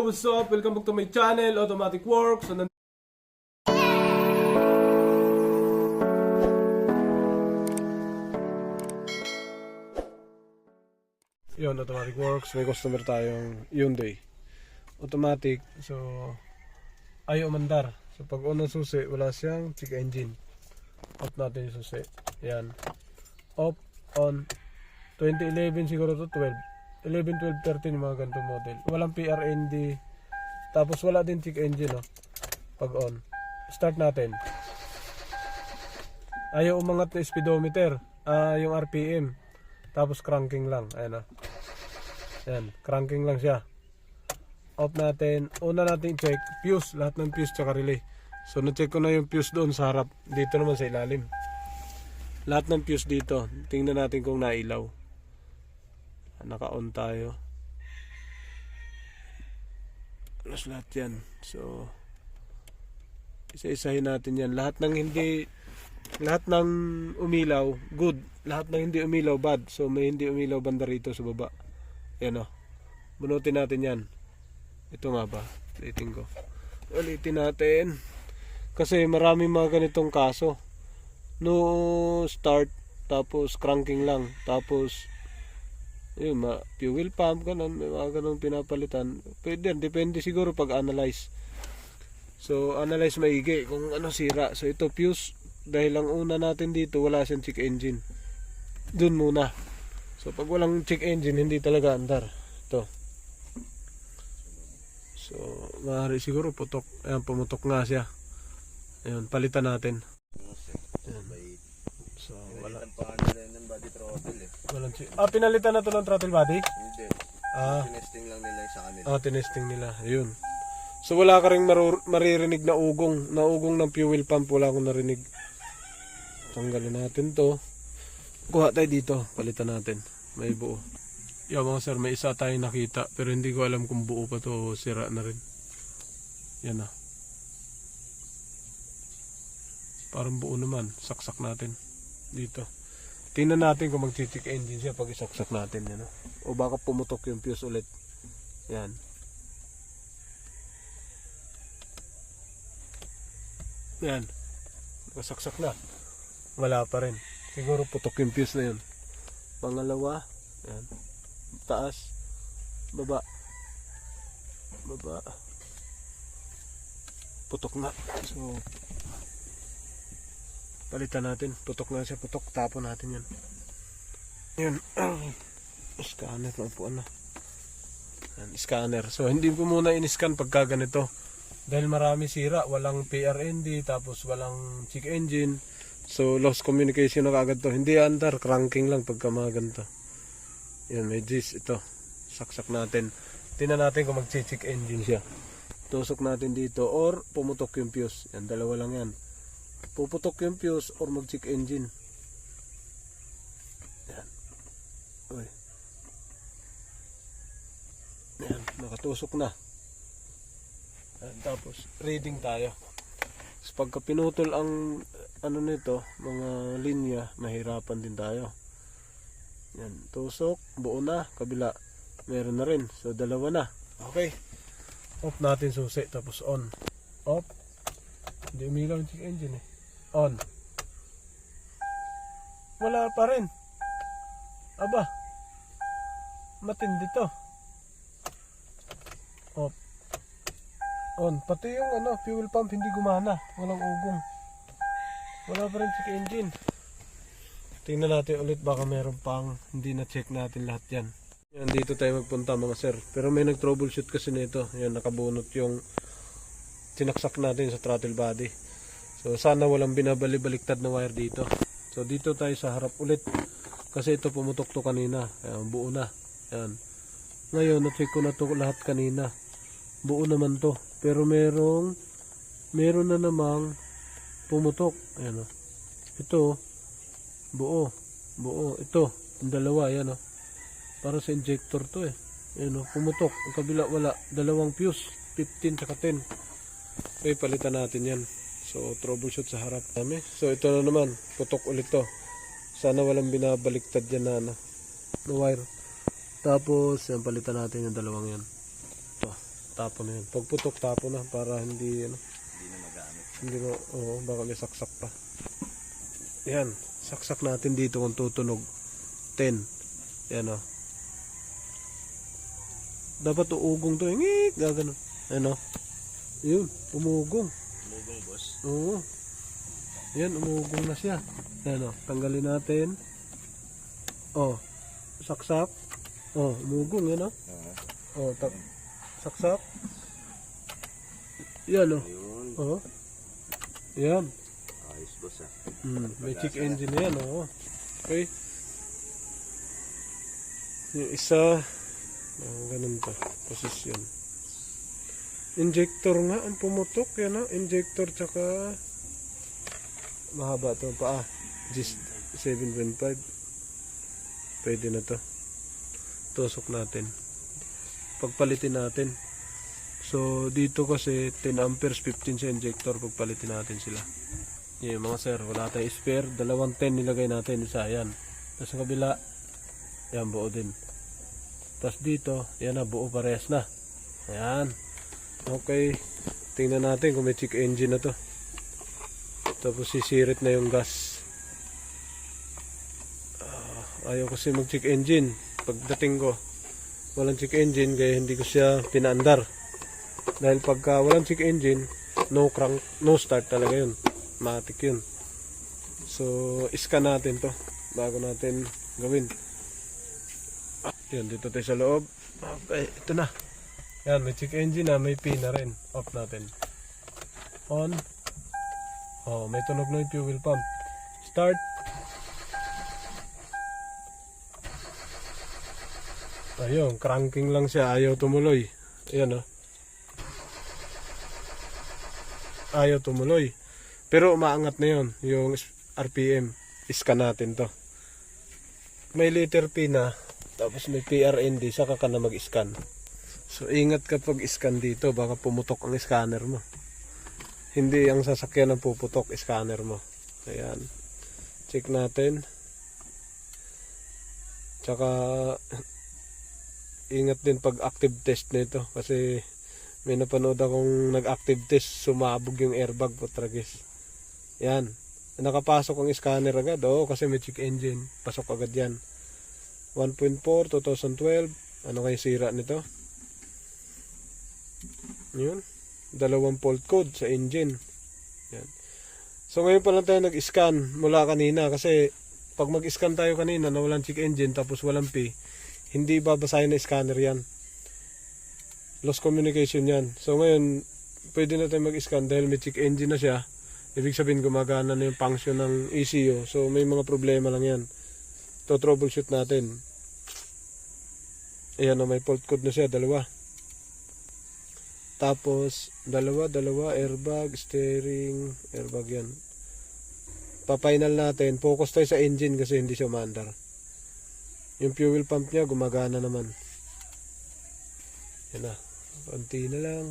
what's up? Welcome back to my channel, Automatic Works. So, yun, Automatic Works. May customer tayong Hyundai automatic. So, ayaw umandar. So, pag unang susi, wala siyang check engine. Off natin yung susi. Yan. Off, on. 2011 siguro to 12. 11, 12, 13 yung mga ganitong model. Walang PRND. Tapos wala din check engine, no? Pag on. Start natin. Ayaw umangat na speedometer. Yung RPM. Tapos cranking lang. Ayan, no? Ayan. Cranking lang siya. Off natin. Una natin check. Fuse. Lahat ng fuse tsaka relay. So, na-check ko na yung fuse doon sa harap. Dito naman sa ilalim. Lahat ng fuse dito. Tingnan natin kung nailaw. Naka-on tayo. Alas lahat yan. So, isa-isahin natin yan. Lahat ng umilaw, good. Lahat ng hindi umilaw, bad. So, may hindi umilaw banda rito sa baba. Yan o. Bunutin natin yan. Ito nga ba? Ulitin ko. Ulitin natin. Kasi maraming mga ganitong kaso. No start, tapos cranking lang. Tapos, yun, fuel pump, ganun, may mga ganun pinapalitan. Pwede, depende siguro pag analyze. So, analyze maigi kung ano sira. So, ito fuse, dahil ang una natin dito, wala siyang check engine. Dun muna. So, pag walang check engine, hindi talaga andar. Ito. So, maaari siguro putok. Ayan, pumutok nga siya. Ayan, palitan natin. Ayan. So, wala. Pinalitan na to ng throttle body? Hindi. Tinesting lang nila sa kanila. Tinesting nila. Ayun. So wala ka ring maririnig na ugong. Na ugong ng fuel pump. Wala akong narinig. Tanggalin natin to. Kuha tayo dito. Palitan natin. May buo. Yo mga sir, may isa tayong nakita. Pero hindi ko alam kung buo pa to o sira na rin. Yan na. Parang buo naman. Saksak natin. Dito. Tingnan natin kung mag-check engine siya pag isaksak natin. Yan, no? O baka pumutok yung fuse ulit. Yan. Yan. Nakasaksak na. Wala pa rin. Siguro putok yung fuse na yun. Pangalawa. Yan. Taas. Baba. Baba. Putok na. So, palitan natin. Putok na siya. Putok. Tapon natin yan. Yun. Scanner. Mapuan na. Yan. Scanner. So, hindi ko muna in-scan pagka ganito. Dahil marami sira. Walang PRND. Tapos walang check engine. So, lost communication na kagad to. Hindi andar. Cranking lang pagka mga ganito. Yan. May G's. Ito. Saksak natin. Tingnan natin kung mag-check engine siya. Tusok natin dito. Or pumutok yung fuse. Yan. Dalawa lang yan. Puputok yung fuse or mag-check engine. Yan. Uy. Yan. Nakatusok na. Yan. Tapos, reading tayo. So, pagka pinutol ang ano nito, mga linya, mahirapan din tayo. Yan. Tusok. Buo na. Kabila. Meron na rin. So, dalawa na. Okay. Off natin susi. Tapos on. Off. Hindi umilaw yung check engine eh. On. Wala pa rin. Aba. Matindi to. Off. On. Pati yung fuel pump hindi gumana. Walang ugong. Wala pa rin check engine. Tingnan natin ulit baka meron pang hindi na check natin lahat yan. Yan, dito tayo magpunta mga sir. Pero may nag-troubleshoot kasi nito. Yan, nakabunot yung sinaksak natin sa throttle body. So sana walang binabali-baliktad na wire dito. So dito tayo sa harap ulit. Kasi ito pumutok to kanina. Ayan, buo na. Ayan. Ngayon na-check ko na to lahat kanina. Buo naman to. Pero meron na namang pumutok. Ayan o. Ito buo. Buo. Ito. Yung dalawa. Ayan o. Para sa injector to eh. Ayan o. Pumutok. Ang kabila wala. Dalawang fuse. 15 tsaka 10. Okay, palitan natin yan. So, troubleshoot sa harap namin. So, ito na naman. Putok ulit to. Sana walang binabaliktad yan na wire. Tapos, yan, palitan natin yung dalawang yan. Ito. Tapon na yun. Pag putok, tapon na para hindi, ano, Hindi na magamit. hindi mo, oo, baka may saksak pa. Yan, saksak natin dito kung tutunog. 10. Yan o. Dapat uugong to, ngik, gagano. Ano? Yun, umugong. Umugong, boss. Oo. Yan, umugong na siya. Yan o, tanggalin natin. Oh, saksak. Oh, umugong, yan o. Oh, saksak. Yan o. Ayun. Oh. Yan. Ayos, boss ah. May check engine na yan, oo. Okay. Yung isa, ganun pa, posisyon. Injector nga ang pumutok, yan o. Injector tsaka mahaba ito pa, Gis 7.5. Pwede na to. Tusok natin. Pagpalitin natin. So, dito kasi 10 amperes, 15 sa injector. Pagpalitin natin sila. Yan mga sir, wala tayong spare. 210 nilagay natin. Isa, yan. Tapos sa kabila, yan, buo din. Tapos dito, yan na, buo parehas na. Ayan. Okay. Tingnan natin kung may check engine na to. Tapos sisirit na yung gas. Ayaw kasi mag check engine. Pagdating ko, walang check engine, kaya hindi ko siya pinaandar. Dahil pagka walang check engine, no crank, no start talaga yun. Matik yun. So, iskan natin to bago natin gawin. Yan, dito tayo sa loob. Okay, ito na. Yan, may check engine na, may pin na rin. Off natin. On. Oh, may tunog na yung fuel pump. Start. Ayun, cranking lang siya. Ayaw tumuloy. Ayan o. Ayaw tumuloy. Pero umaangat na yun. Yung RPM. Iskan natin to. May letter P na. Tapos may PRND. Saka ka na mag-scan. So ingat kapag scan dito. Baka pumutok ang scanner mo. Hindi ang sasakyan ang puputok. Scanner mo. Ayan. Check natin. Tsaka ingat din pag active test nito. Kasi may napanood akong nag-active test. Sumabog yung airbag po tragis. Yan. Nakapasok ang scanner agad. Oo, kasi may check engine. Pasok agad yan. 1.4, 2012. Ano kayo sira nito? Yun. 2 fault code sa engine. Yan. So ngayon pa lang tayo nag-scan mula kanina. Kasi pag mag-scan tayo kanina na walang check engine tapos walang P, hindi babasahin na scanner yan. Lost communication yan. So ngayon, pwede na tayo mag-scan dahil may check engine na siya. Ibig sabihin gumagana na yung function ng ECU. So may mga problema lang yan. Ito troubleshoot natin. Ayan na, may fault code na siya, 2. Tapos, 2, airbag, steering, airbag yan. Pa-final natin. Focus tayo sa engine kasi hindi siya maandar. Yung fuel pump niya gumagana naman. Yan na. Konti na lang.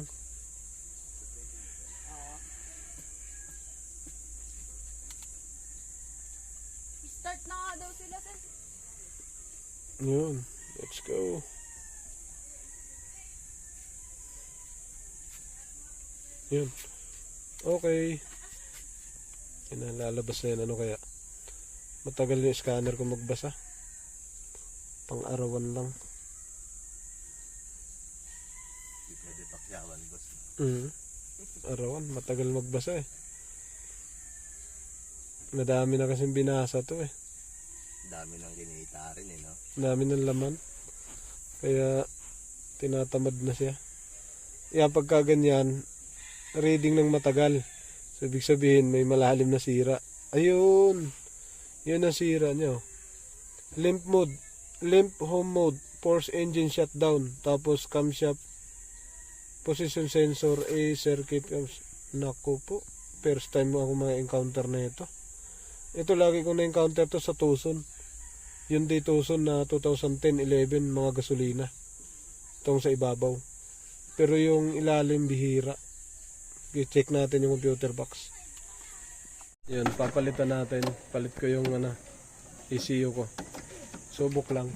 Start na nga daw sila, sir. Yun. Let's go. Yun. Okay. Yan na, lalabas na yan. Ano kaya? Matagal yung scanner ko magbasa. Pang-arawan lang. Hindi pwede pakyawan, boss. Arawan. Matagal magbasa eh. Madami na kasing binasa to eh. Dami nang kinita rin eh, no? Dami ng laman. Kaya tinatamad na siya. Kaya pagka ganyan, reading ng matagal. So, ibig sabihin may malalim na sira. Ayun. Yun ang sira niya. Limp mode. Limp home mode. Force engine shutdown. Tapos camshaft. Position sensor A circuit. Naku po. First time ako ma-encounter na ito. Ito lagi ko na-encounter to sa Tucson. Yung D-Tucson na 2010-11 mga gasolina. Itong sa ibabaw. Pero yung ilalim bihira. I-check natin yung computer box. Yun, papalitan natin. Palit ko yung ECU ko. Subok lang.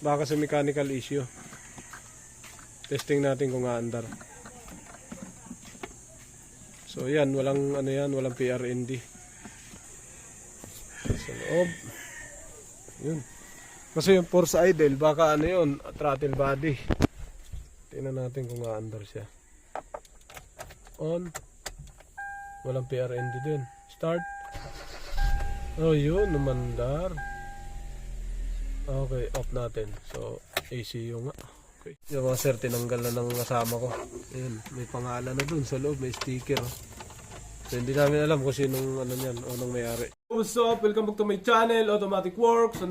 Baka sa mechanical issue. Testing natin kung aandar. So yan, walang ano yan, walang PRND. Sa loob. Yun. Kasi yung force idle, baka ano yun, throttle body. Tingnan natin kung aandar siya. On. Walang PRND din. Start. Oh, yun, namandar. Okay, off natin. So, ACU nga. Okay. Yung mga sir, tinanggal na ng kasama ko. Ayan, may pangalan na dun sa loob, may sticker. So, hindi namin alam kung sinong ano yan, o nang may-ari. What's up? Welcome back to my channel, Automatic Works. So,